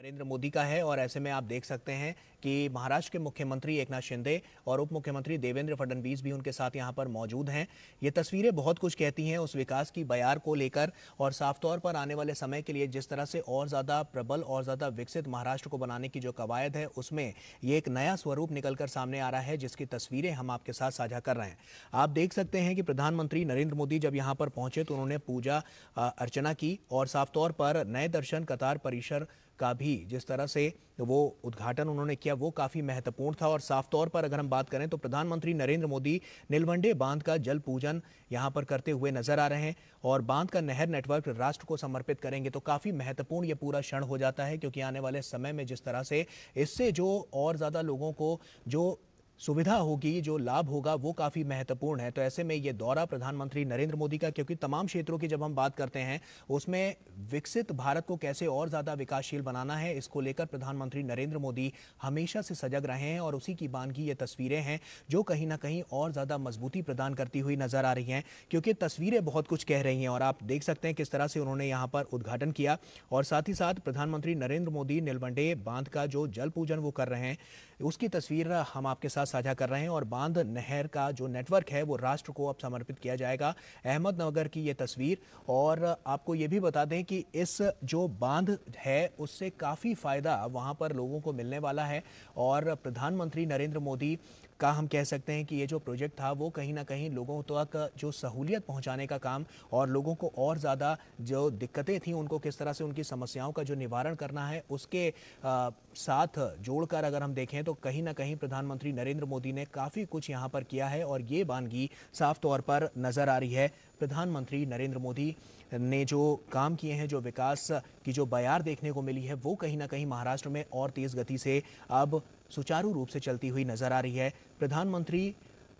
नरेंद्र मोदी का है और ऐसे में आप देख सकते हैं कि महाराष्ट्र के मुख्यमंत्री एकनाथ शिंदे और उप मुख्यमंत्री देवेंद्र फडणवीस भी उनके साथ यहां पर मौजूद हैं। ये तस्वीरें बहुत कुछ कहती हैं उस विकास की बयार को लेकर और साफ तौर पर आने वाले समय के लिए जिस तरह से और ज़्यादा प्रबल और ज़्यादा विकसित महाराष्ट्र को बनाने की जो कवायद है उसमें ये एक नया स्वरूप निकलकर सामने आ रहा है, जिसकी तस्वीरें हम आपके साथ साझा कर रहे हैं। आप देख सकते हैं कि प्रधानमंत्री नरेंद्र मोदी जब यहाँ पर पहुंचे तो उन्होंने पूजा अर्चना की और साफ तौर पर नए दर्शन कतार परिसर का भी जिस तरह से वो उद्घाटन उन्होंने किया वो काफी महत्वपूर्ण था। और साफ तौर पर अगर हम बात करें तो प्रधानमंत्री नरेंद्र मोदी नीलवंडे बांध का जल पूजन यहां पर करते हुए नजर आ रहे हैं और बांध का नहर नेटवर्क राष्ट्र को समर्पित करेंगे, तो काफी महत्वपूर्ण ये पूरा क्षण हो जाता है, क्योंकि आने वाले समय में जिस तरह से इससे जो और ज्यादा लोगों को जो सुविधा होगी, जो लाभ होगा, वो काफी महत्वपूर्ण है। तो ऐसे में ये दौरा प्रधानमंत्री नरेंद्र मोदी का, क्योंकि तमाम क्षेत्रों की जब हम बात करते हैं उसमें विकसित भारत को कैसे और ज्यादा विकासशील बनाना है, इसको लेकर प्रधानमंत्री नरेंद्र मोदी हमेशा से सजग रहे हैं और उसी की बानगी ये तस्वीरें हैं जो कहीं ना कहीं और ज्यादा मजबूती प्रदान करती हुई नजर आ रही हैं, क्योंकि तस्वीरें बहुत कुछ कह रही हैं। और आप देख सकते हैं किस तरह से उन्होंने यहाँ पर उद्घाटन किया और साथ ही साथ प्रधानमंत्री नरेंद्र मोदी नीलवंडे बांध का जो जल पूजन वो कर रहे हैं उसकी तस्वीर हम आपके साथ साझा कर रहे हैं। और बांध नहर का जो नेटवर्क है वो राष्ट्र को अब समर्पित किया जाएगा। अहमदनगर की ये तस्वीर, और आपको ये भी बता दें कि इस जो बांध है उससे काफ़ी फ़ायदा वहाँ पर लोगों को मिलने वाला है। और प्रधानमंत्री नरेंद्र मोदी का हम कह सकते हैं कि ये जो प्रोजेक्ट था वो कहीं ना कहीं लोगों तक जो सहूलियत पहुंचाने का काम और लोगों को और ज़्यादा जो दिक्कतें थी उनको किस तरह से उनकी समस्याओं का जो निवारण करना है उसके साथ जोड़कर अगर हम देखें तो कहीं ना कहीं प्रधानमंत्री नरेंद्र मोदी ने काफ़ी कुछ यहाँ पर किया है और ये बानगी साफ तौर पर नज़र आ रही है। प्रधानमंत्री नरेंद्र मोदी ने जो काम किए हैं, जो विकास की जो बयार देखने को मिली है वो कहीं ना कहीं महाराष्ट्र में और तेज़ गति से अब सुचारू रूप से चलती हुई नजर आ रही है। प्रधानमंत्री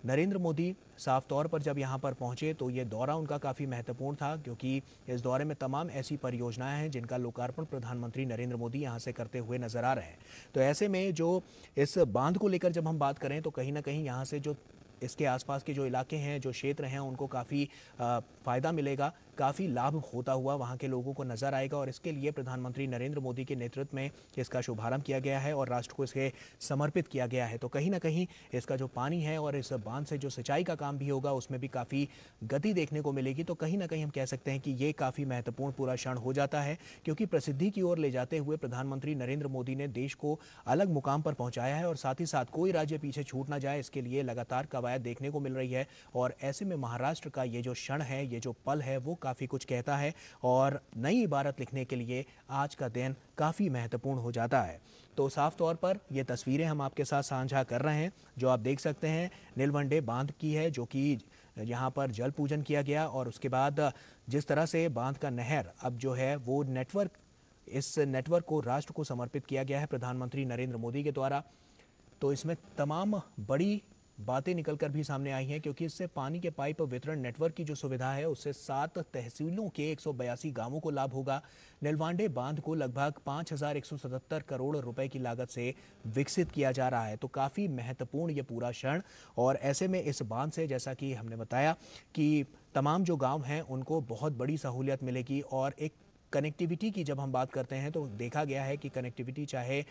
नरेंद्र मोदी साफ तौर पर जब यहां पर पहुंचे तो ये दौरा उनका काफ़ी महत्वपूर्ण था, क्योंकि इस दौरे में तमाम ऐसी परियोजनाएं हैं जिनका लोकार्पण प्रधानमंत्री नरेंद्र मोदी यहां से करते हुए नजर आ रहे हैं। तो ऐसे में जो इस बांध को लेकर जब हम बात करें तो कहीं ना कहीं यहाँ से जो इसके आसपास के जो इलाके हैं, जो क्षेत्र हैं, उनको काफ़ी फ़ायदा मिलेगा, काफ़ी लाभ होता हुआ वहाँ के लोगों को नज़र आएगा। और इसके लिए प्रधानमंत्री नरेंद्र मोदी के नेतृत्व में इसका शुभारंभ किया गया है और राष्ट्र को इसके समर्पित किया गया है। तो कहीं ना कहीं इसका जो पानी है और इस बांध से जो सिंचाई का काम भी होगा उसमें भी काफ़ी गति देखने को मिलेगी। तो कहीं ना कहीं हम कह सकते हैं कि ये काफ़ी महत्वपूर्ण पूरा क्षण हो जाता है, क्योंकि प्रसिद्धि की ओर ले जाते हुए प्रधानमंत्री नरेंद्र मोदी ने देश को अलग मुकाम पर पहुंचाया है और साथ ही साथ कोई राज्य पीछे छूट ना जाए, इसके लिए लगातार कवायद देखने को मिल रही है। और ऐसे में महाराष्ट्र का ये जो क्षण है, ये जो पल है, वो काफ़ी कुछ कहता है और नई इबारत लिखने के लिए आज का दिन काफ़ी महत्वपूर्ण हो जाता है। तो साफ तौर पर ये तस्वीरें हम आपके साथ साझा कर रहे हैं जो आप देख सकते हैं नीलवंडे बांध की है, जो कि यहाँ पर जल पूजन किया गया और उसके बाद जिस तरह से बांध का नहर अब जो है वो नेटवर्क, इस नेटवर्क को राष्ट्र को समर्पित किया गया है प्रधानमंत्री नरेंद्र मोदी के द्वारा। तो इसमें तमाम बड़ी बातें निकलकर भी सामने आई हैं, क्योंकि इससे पानी के पाइप वितरण नेटवर्क की जो सुविधा है उससे 7 तहसीलों के 182 गांवों को लाभ होगा। नीलवांडे बांध को लगभग 5,177 करोड़ रुपए की लागत से विकसित किया जा रहा है। तो काफ़ी महत्वपूर्ण ये पूरा क्षण, और ऐसे में इस बांध से जैसा कि हमने बताया कि तमाम जो गाँव हैं उनको बहुत बड़ी सहूलियत मिलेगी। और एक कनेक्टिविटी की जब हम बात करते हैं तो देखा गया है कि कनेक्टिविटी चाहे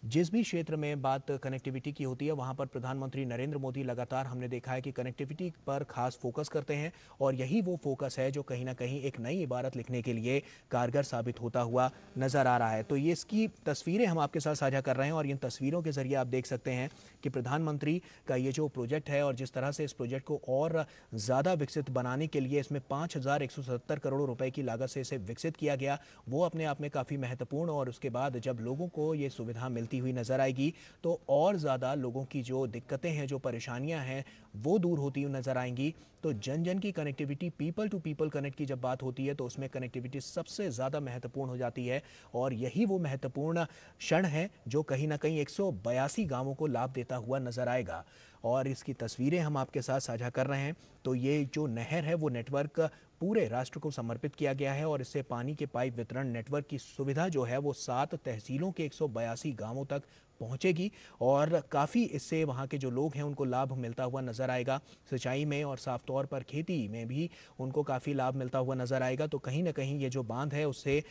जिस भी क्षेत्र में बात कनेक्टिविटी की होती है वहां पर प्रधानमंत्री नरेंद्र मोदी लगातार हमने देखा है कि कनेक्टिविटी पर खास फोकस करते हैं और यही वो फोकस है जो कहीं ना कहीं एक नई इबारत लिखने के लिए कारगर साबित होता हुआ नजर आ रहा है। तो ये इसकी तस्वीरें हम आपके साथ साझा कर रहे हैं और इन तस्वीरों के जरिए आप देख सकते हैं कि प्रधानमंत्री का ये जो प्रोजेक्ट है और जिस तरह से इस प्रोजेक्ट को और ज़्यादा विकसित बनाने के लिए इसमें 5,177 करोड़ रुपए की लागत से इसे विकसित किया गया, वो अपने आप में काफ़ी महत्वपूर्ण। और उसके बाद जब लोगों को ये सुविधा मिलती हुई नजर आएगी तो और ज्यादा लोगों की जो दिक्कतें हैं, जो परेशानियां हैं, वो दूर होती हुई नजर आएंगी। तो जन जन की connectivity, people to people connect की जब बात होती है तो उसमें कनेक्टिविटी सबसे ज्यादा महत्वपूर्ण हो जाती है और यही वो महत्वपूर्ण क्षण है जो कहीं ना कहीं 182 गांवों को लाभ देता हुआ नजर आएगा। और इसकी तस्वीरें हम आपके साथ साझा कर रहे हैं। तो ये जो नहर है वो नेटवर्क पूरे राष्ट्र को समर्पित किया गया है और इससे पानी के पाइप वितरण नेटवर्क की सुविधा जो है वो 7 तहसीलों के 182 गांवों तक पहुंचेगी और काफ़ी इससे वहां के जो लोग हैं उनको लाभ मिलता हुआ नजर आएगा। सिंचाई में और साफ तौर पर खेती में भी उनको काफ़ी लाभ मिलता हुआ नजर आएगा। तो कहीं ना कहीं ये जो बांध है उससे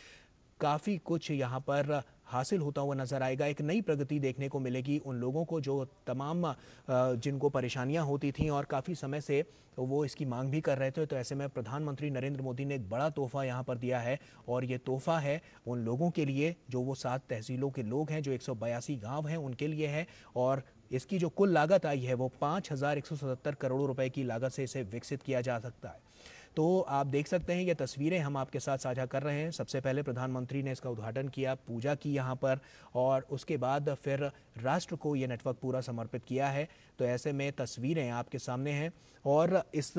काफ़ी कुछ यहाँ पर हासिल होता हुआ नजर आएगा। एक नई प्रगति देखने को मिलेगी उन लोगों को जो तमाम जिनको परेशानियां होती थी और काफ़ी समय से वो इसकी मांग भी कर रहे थे। तो ऐसे में प्रधानमंत्री नरेंद्र मोदी ने एक बड़ा तोहफा यहाँ पर दिया है और ये तोहफा है उन लोगों के लिए जो वो 7 तहसीलों के लोग हैं, जो 182 गांव हैं, उनके लिए है। और इसकी जो कुल लागत आई है वो 5,177 करोड़ रुपए की लागत से इसे विकसित किया जा सकता है। तो आप देख सकते हैं ये तस्वीरें हम आपके साथ साझा कर रहे हैं। सबसे पहले प्रधानमंत्री ने इसका उद्घाटन किया, पूजा की यहाँ पर, और उसके बाद फिर राष्ट्र को ये नेटवर्क पूरा समर्पित किया है। तो ऐसे में तस्वीरें आपके सामने हैं। और इस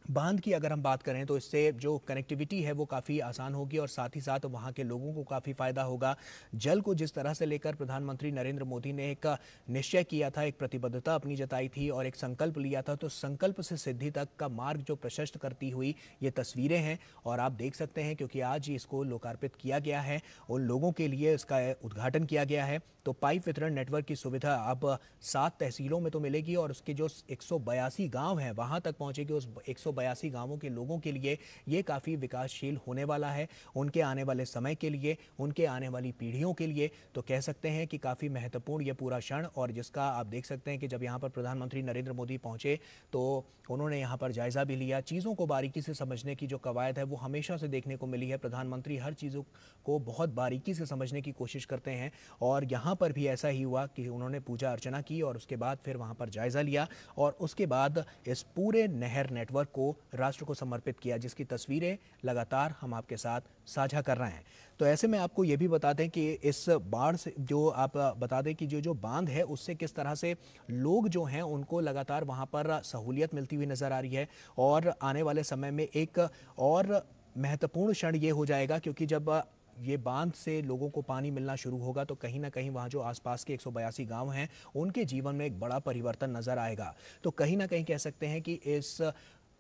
बांध की अगर हम बात करें तो इससे जो कनेक्टिविटी है वो काफ़ी आसान होगी और साथ ही साथ वहाँ के लोगों को काफ़ी फ़ायदा होगा। जल को जिस तरह से लेकर प्रधानमंत्री नरेंद्र मोदी ने एक निश्चय किया था, एक प्रतिबद्धता अपनी जताई थी और एक संकल्प लिया था, तो संकल्प से सिद्धि तक का मार्ग जो प्रशस्त करती हुई ये तस्वीरें हैं। और आप देख सकते हैं क्योंकि आज इसको लोकार्पित किया गया है, उन लोगों के लिए इसका उद्घाटन किया गया है। तो पाइप वितरण नेटवर्क की सुविधा अब 7 तहसीलों में तो मिलेगी और उसके जो 182 गांव हैं वहां तक पहुंचेगी। उस 182 गांवों के लोगों के लिए ये काफ़ी विकासशील होने वाला है, उनके आने वाले समय के लिए, उनके आने वाली पीढ़ियों के लिए। तो कह सकते हैं कि काफ़ी महत्वपूर्ण ये पूरा क्षण, और जिसका आप देख सकते हैं कि जब यहाँ पर प्रधानमंत्री नरेंद्र मोदी पहुंचे तो उन्होंने यहाँ पर जायजा भी लिया। चीज़ों को बारीकी से समझने की जो कवायद है वो हमेशा से देखने को मिली है। प्रधानमंत्री हर चीज़ों को बहुत बारीकी से समझने की कोशिश करते हैं और यहाँ पर भी ऐसा ही हुआ कि उन्होंने पूजा अर्चना की और उसके बाद फिर वहाँ पर जायजा लिया और उसके बाद इस पूरे नहर नेटवर्क को राष्ट्र को समर्पित किया, जिसकी तस्वीरें लगातार हम आपके साथ साझा कर रहे हैं। तो ऐसे में आपको ये भी बता दें कि इस बाढ़ से जो आप बता दें कि जो बांध है उससे किस तरह से लोग जो हैं उनको लगातार वहाँ पर सहूलियत मिलती हुई नजर आ रही है। और आने वाले समय में एक और महत्वपूर्ण क्षण ये हो जाएगा क्योंकि जब ये बांध से लोगों को पानी मिलना शुरू होगा तो कहीं ना कहीं वहाँ जो आसपास के 182 गांव हैं उनके जीवन में एक बड़ा परिवर्तन नजर आएगा। तो कहीं ना कहीं कह सकते हैं कि इस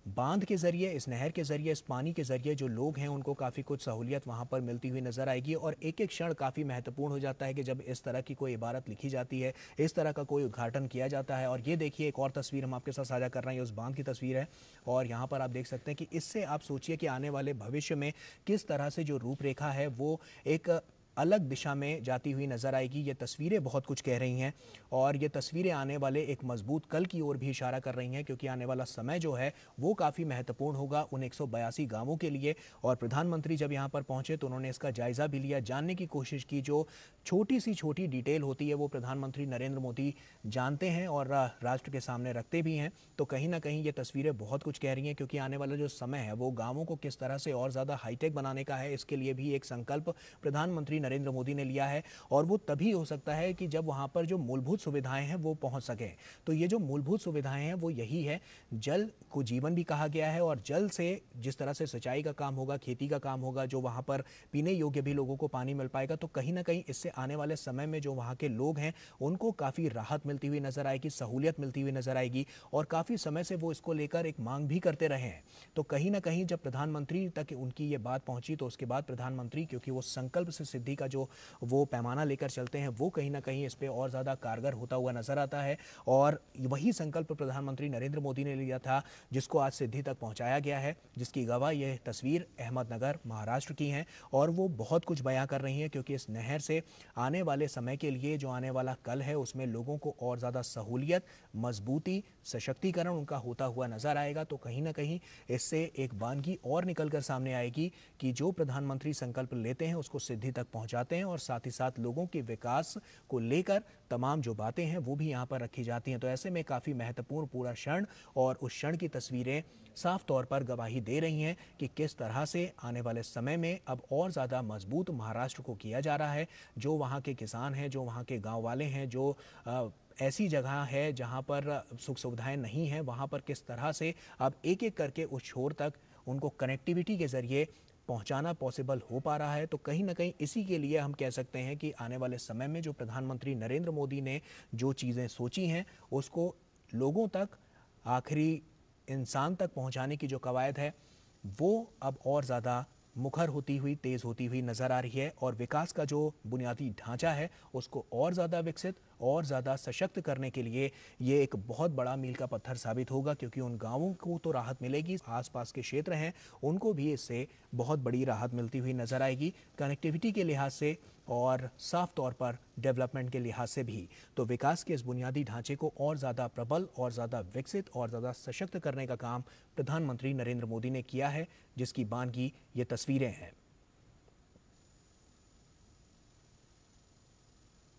बांध के जरिए, इस नहर के जरिए, इस पानी के जरिए जो लोग हैं उनको काफ़ी कुछ सहूलियत वहाँ पर मिलती हुई नजर आएगी। और एक एक क्षण काफ़ी महत्वपूर्ण हो जाता है कि जब इस तरह की कोई इबारत लिखी जाती है, इस तरह का कोई उद्घाटन किया जाता है। और ये देखिए एक और तस्वीर हम आपके साथ साझा कर रहे हैं, उस बांध की तस्वीर है और यहाँ पर आप देख सकते हैं कि इससे आप सोचिए कि आने वाले भविष्य में किस तरह से जो रूपरेखा है वो एक अलग दिशा में जाती हुई नजर आएगी। ये तस्वीरें बहुत कुछ कह रही हैं और ये तस्वीरें आने वाले एक मजबूत कल की ओर भी इशारा कर रही हैं क्योंकि आने वाला समय जो है वो काफ़ी महत्वपूर्ण होगा उन 182 गांवों के लिए। और प्रधानमंत्री जब यहाँ पर पहुंचे तो उन्होंने इसका जायजा भी लिया, जानने की कोशिश की। जो छोटी सी छोटी डिटेल होती है वो प्रधानमंत्री नरेंद्र मोदी जानते हैं और राष्ट्र के सामने रखते भी हैं। तो कहीं ना कहीं ये तस्वीरें बहुत कुछ कह रही हैं क्योंकि आने वाला जो समय है वो गाँवों को किस तरह से और ज़्यादा हाईटेक बनाने का है, इसके लिए भी एक संकल्प प्रधानमंत्री नरेंद्र मोदी ने लिया है। और वो तभी हो सकता है कि जब वहां पर जो मूलभूत सुविधाएं हैं वो पहुंच सके। तो ये जो मूलभूत सुविधाएं हैं वो यही है, जल को जीवन भी कहा गया है और जल से जिस तरह से सिंचाई का काम होगा, खेती का काम होगा, जो वहां पर पीने योग्य भी लोगों को पानी मिल पाएगा। तो कहीं ना कहीं इससे आने वाले समय में जो वहां के लोग हैं उनको काफी राहत मिलती हुई नजर आएगी, सहूलियत मिलती हुई नजर आएगी। और काफी समय से वो इसको लेकर एक मांग भी करते रहे हैं। तो कहीं ना कहीं जब प्रधानमंत्री तक उनकी ये बात पहुंची तो उसके बाद प्रधानमंत्री, क्योंकि वो संकल्प से सिद्धि का जो वो पैमाना लेकर चलते हैं, वो कहीं ना कहीं इस पे और ज़्यादा कारगर होता हुआ नजर आता है। और वही संकल्प प्रधानमंत्री नरेंद्र मोदी ने लिया था जिसको आज सिद्धि तक पहुंचाया गया है, जिसकी गवाह यह तस्वीर अहमदनगर महाराष्ट्र की हैं। और वो बहुत कुछ बयां कर रही हैं क्योंकि इस नहर से आने वाले समय के लिए जो आने वाला कल है उसमें लोगों को और ज़्यादा सहूलियत, मजबूती, सशक्तिकरण उनका होता हुआ नजर आएगा। तो कहीं ना कहीं इससे एक वानगी और निकल कर सामने आएगी कि जो प्रधानमंत्री संकल्प लेते हैं उसको सिद्धि तक पहुंचाते हैं और साथ ही साथ लोगों के विकास को लेकर तमाम जो बातें हैं वो भी यहाँ पर रखी जाती हैं। तो ऐसे में काफ़ी महत्वपूर्ण पूरा क्षण और उस क्षण की तस्वीरें साफ तौर पर गवाही दे रही हैं कि किस तरह से आने वाले समय में अब और ज़्यादा मजबूत महाराष्ट्र को किया जा रहा है। जो वहाँ के किसान हैं, जो वहाँ के गाँव वाले हैं, जो ऐसी जगह है जहाँ पर सुख सुविधाएं नहीं हैं, वहाँ पर किस तरह से अब एक एक करके उस छोर तक उनको कनेक्टिविटी के जरिए पहुंचाना पॉसिबल हो पा रहा है। तो कहीं ना कहीं इसी के लिए हम कह सकते हैं कि आने वाले समय में जो प्रधानमंत्री नरेंद्र मोदी ने जो चीज़ें सोची हैं उसको लोगों तक, आखिरी इंसान तक पहुंचाने की जो कवायद है वो अब और ज़्यादा मुखर होती हुई, तेज़ होती हुई नज़र आ रही है। और विकास का जो बुनियादी ढांचा है उसको और ज़्यादा विकसित और ज़्यादा सशक्त करने के लिए ये एक बहुत बड़ा मील का पत्थर साबित होगा, क्योंकि उन गाँवों को तो राहत मिलेगी, आसपास के क्षेत्र हैं उनको भी इससे बहुत बड़ी राहत मिलती हुई नजर आएगी, कनेक्टिविटी के लिहाज से और साफ तौर पर डेवलपमेंट के लिहाज से भी। तो विकास के इस बुनियादी ढांचे को और ज़्यादा प्रबल और ज़्यादा विकसित और ज़्यादा सशक्त करने का काम प्रधानमंत्री नरेंद्र मोदी ने किया है, जिसकी बानगी ये तस्वीरें हैं।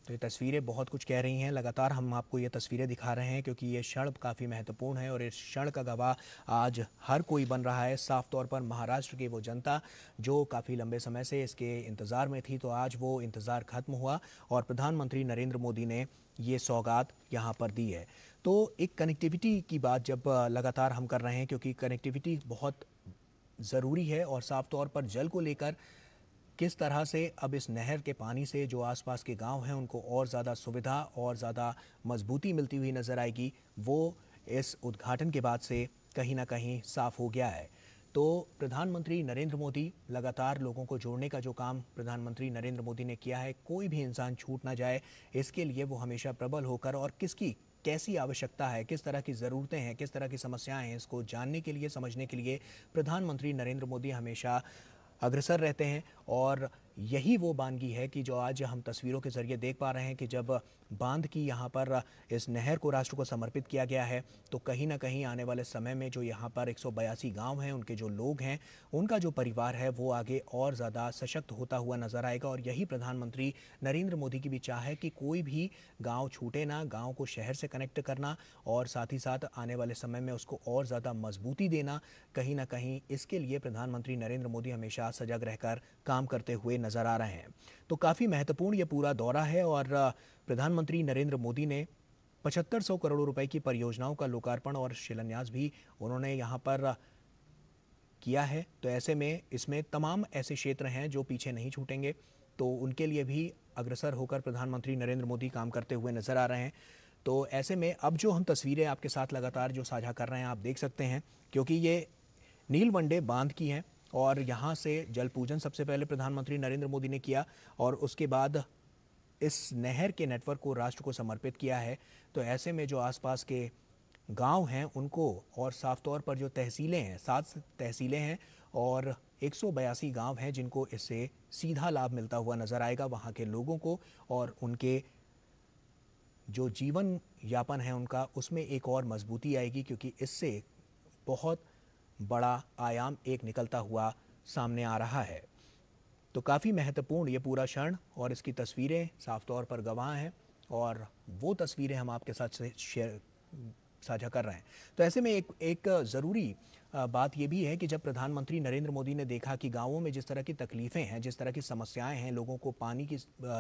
तो ये तस्वीरें बहुत कुछ कह रही हैं। लगातार हम आपको ये तस्वीरें दिखा रहे हैं क्योंकि ये क्षण काफ़ी महत्वपूर्ण है और इस क्षण का गवाह आज हर कोई बन रहा है। साफ तौर पर महाराष्ट्र की वो जनता जो काफ़ी लंबे समय से इसके इंतज़ार में थी, तो आज वो इंतज़ार खत्म हुआ और प्रधानमंत्री नरेंद्र मोदी ने ये सौगात यहाँ पर दी है। तो एक कनेक्टिविटी की बात जब लगातार हम कर रहे हैं, क्योंकि कनेक्टिविटी बहुत ज़रूरी है और साफ तौर पर जल को लेकर किस तरह से अब इस नहर के पानी से जो आसपास के गांव हैं उनको और ज़्यादा सुविधा और ज़्यादा मजबूती मिलती हुई नज़र आएगी, वो इस उद्घाटन के बाद से कहीं ना कहीं साफ हो गया है। तो प्रधानमंत्री नरेंद्र मोदी लगातार लोगों को जोड़ने का जो काम प्रधानमंत्री नरेंद्र मोदी ने किया है, कोई भी इंसान छूट ना जाए, इसके लिए वो हमेशा प्रबल होकर और किसकी कैसी आवश्यकता है, किस तरह की ज़रूरतें हैं, किस तरह की समस्याएं हैं, इसको जानने के लिए, समझने के लिए प्रधानमंत्री नरेंद्र मोदी हमेशा अग्रसर रहते हैं। और यही वो बानगी है कि जो आज हम तस्वीरों के जरिए देख पा रहे हैं कि जब बांध की यहाँ पर इस नहर को राष्ट्र को समर्पित किया गया है, तो कहीं ना कहीं आने वाले समय में जो यहाँ पर 182 गांव हैं, उनके जो लोग हैं, उनका जो परिवार है, वो आगे और ज़्यादा सशक्त होता हुआ नजर आएगा। और यही प्रधानमंत्री नरेंद्र मोदी की भी चाह है कि कोई भी गाँव छूटे ना, गाँव को शहर से कनेक्ट करना और साथ ही साथ आने वाले समय में उसको और ज़्यादा मजबूती देना, कहीं ना कहीं इसके लिए प्रधानमंत्री नरेंद्र मोदी हमेशा सजग रहकर काम करते हुए नजर आ रहे हैं। तो काफ़ी महत्वपूर्ण ये पूरा दौरा है और प्रधानमंत्री नरेंद्र मोदी ने 7500 करोड़ रुपए की परियोजनाओं का लोकार्पण और शिलान्यास भी उन्होंने यहाँ पर किया है। तो ऐसे में इसमें तमाम ऐसे क्षेत्र हैं जो पीछे नहीं छूटेंगे, तो उनके लिए भी अग्रसर होकर प्रधानमंत्री नरेंद्र मोदी काम करते हुए नजर आ रहे हैं। तो ऐसे में अब जो हम तस्वीरें आपके साथ लगातार जो साझा कर रहे हैं, आप देख सकते हैं, क्योंकि ये नीलवंडे बांध की हैं और यहाँ से जल पूजन सबसे पहले प्रधानमंत्री नरेंद्र मोदी ने किया और उसके बाद इस नहर के नेटवर्क को राष्ट्र को समर्पित किया है। तो ऐसे में जो आसपास के गांव हैं उनको, और साफ तौर पर जो तहसीलें हैं, 7 तहसीलें हैं और 182 गांव हैं जिनको इससे सीधा लाभ मिलता हुआ नजर आएगा, वहां के लोगों को और उनके जो जीवन यापन है उनका, उसमें एक और मजबूती आएगी, क्योंकि इससे बहुत बड़ा आयाम एक निकलता हुआ सामने आ रहा है। तो काफ़ी महत्वपूर्ण ये पूरा क्षण और इसकी तस्वीरें साफ तौर पर गवाह हैं और वो तस्वीरें हम आपके साथ शेयर साझा कर रहे हैं। तो ऐसे में एक ज़रूरी बात ये भी है कि जब प्रधानमंत्री नरेंद्र मोदी ने देखा कि गांवों में जिस तरह की तकलीफ़ें हैं, जिस तरह की समस्याएं हैं, लोगों को पानी की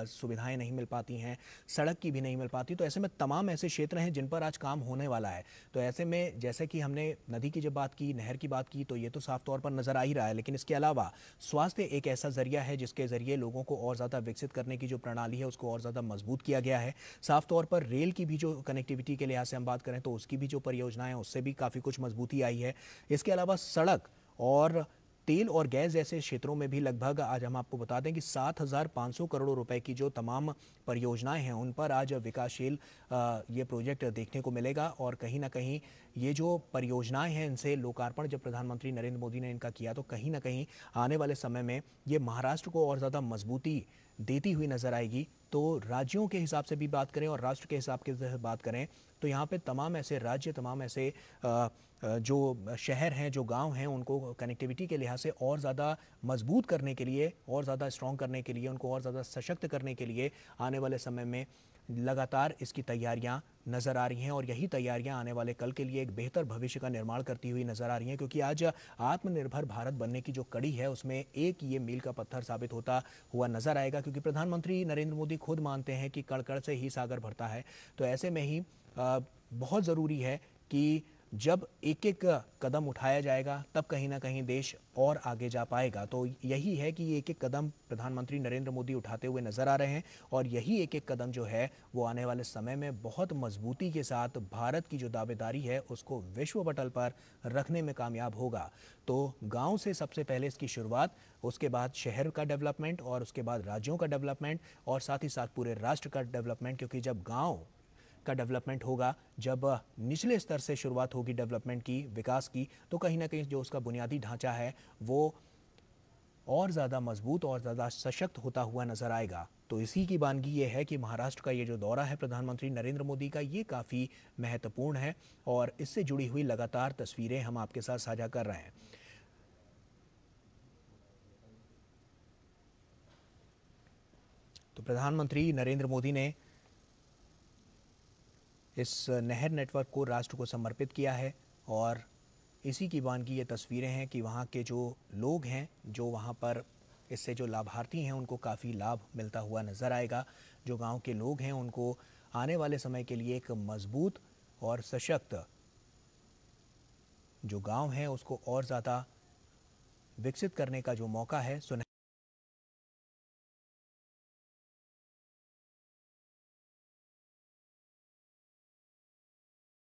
सुविधाएं नहीं मिल पाती हैं, सड़क की भी नहीं मिल पाती, तो ऐसे में तमाम ऐसे क्षेत्र हैं जिन पर आज काम होने वाला है। तो ऐसे में जैसे कि हमने नदी की जब बात की, नहर की बात की, तो ये तो साफ तौर पर नज़र आ ही रहा है, लेकिन इसके अलावा स्वास्थ्य एक ऐसा जरिया है जिसके ज़रिए लोगों को और ज़्यादा विकसित करने की जो प्रणाली है उसको और ज़्यादा मजबूत किया गया है। साफ तौर पर रेल की भी जो कनेक्टिविटी के लिहाज से हम बात करें तो उसकी भी जो परियोजनाएं हैं उससे भी काफ़ी कुछ मजबूती आई है। इसके अलावा सड़क और तेल और गैस जैसे क्षेत्रों में भी लगभग आज हम आपको बता दें कि 7,500 करोड़ रुपए की जो तमाम परियोजनाएं हैं उन पर आज विकासशील ये प्रोजेक्ट देखने को मिलेगा। और कहीं ना कहीं ये जो परियोजनाएं हैं इनसे लोकार्पण जब प्रधानमंत्री नरेंद्र मोदी ने इनका किया, तो कहीं ना कहीं आने वाले समय में ये महाराष्ट्र को और ज़्यादा मजबूती देती हुई नजर आएगी। तो राज्यों के हिसाब से भी बात करें और राष्ट्र के हिसाब से बात करें तो यहाँ पे तमाम ऐसे राज्य, तमाम ऐसे जो शहर हैं, जो गांव हैं, उनको कनेक्टिविटी के लिहाज से और ज़्यादा मजबूत करने के लिए, और ज़्यादा स्ट्रॉन्ग करने के लिए, उनको और ज़्यादा सशक्त करने के लिए आने वाले समय में लगातार इसकी तैयारियां नज़र आ रही हैं। और यही तैयारियां आने वाले कल के लिए एक बेहतर भविष्य का निर्माण करती हुई नज़र आ रही हैं, क्योंकि आज आत्मनिर्भर भारत बनने की जो कड़ी है उसमें एक ये मील का पत्थर साबित होता हुआ नज़र आएगा, क्योंकि प्रधानमंत्री नरेंद्र मोदी खुद मानते हैं कि कण कण से ही सागर भरता है। तो ऐसे में ही बहुत ज़रूरी है कि जब एक एक कदम उठाया जाएगा तब कहीं ना कहीं देश और आगे जा पाएगा। तो यही है कि ये एक एक कदम प्रधानमंत्री नरेंद्र मोदी उठाते हुए नजर आ रहे हैं और यही एक एक कदम जो है वो आने वाले समय में बहुत मजबूती के साथ भारत की जो दावेदारी है उसको विश्व पटल पर रखने में कामयाब होगा। तो गांव से सबसे पहले इसकी शुरुआत, उसके बाद शहर का डेवलपमेंट और उसके बाद राज्यों का डेवलपमेंट और साथ ही साथ पूरे राष्ट्र का डेवलपमेंट, क्योंकि जब गांव का डेवलपमेंट होगा, जब निचले स्तर से शुरुआत होगी डेवलपमेंट की, विकास की, तो कहीं ना कहीं जो उसका बुनियादी ढांचा है वो और ज़्यादा मजबूत और ज़्यादा सशक्त होता हुआ नजर आएगा। तो इसी की वानगी ये है कि महाराष्ट्र का ये जो दौरा है प्रधानमंत्री नरेंद्र मोदी का, ये काफ़ी महत्वपूर्ण है और इससे जुड़ी हुई लगातार तस्वीरें हम आपके साथ साझा कर रहे हैं। तो प्रधानमंत्री नरेंद्र मोदी ने इस नहर नेटवर्क को राष्ट्र को समर्पित किया है और इसी की वानगी ये तस्वीरें हैं कि वहाँ के जो लोग हैं, जो वहाँ पर इससे जो लाभार्थी हैं, उनको काफ़ी लाभ मिलता हुआ नज़र आएगा। जो गांव के लोग हैं उनको आने वाले समय के लिए एक मजबूत और सशक्त जो गांव है उसको और ज़्यादा विकसित करने का जो मौका है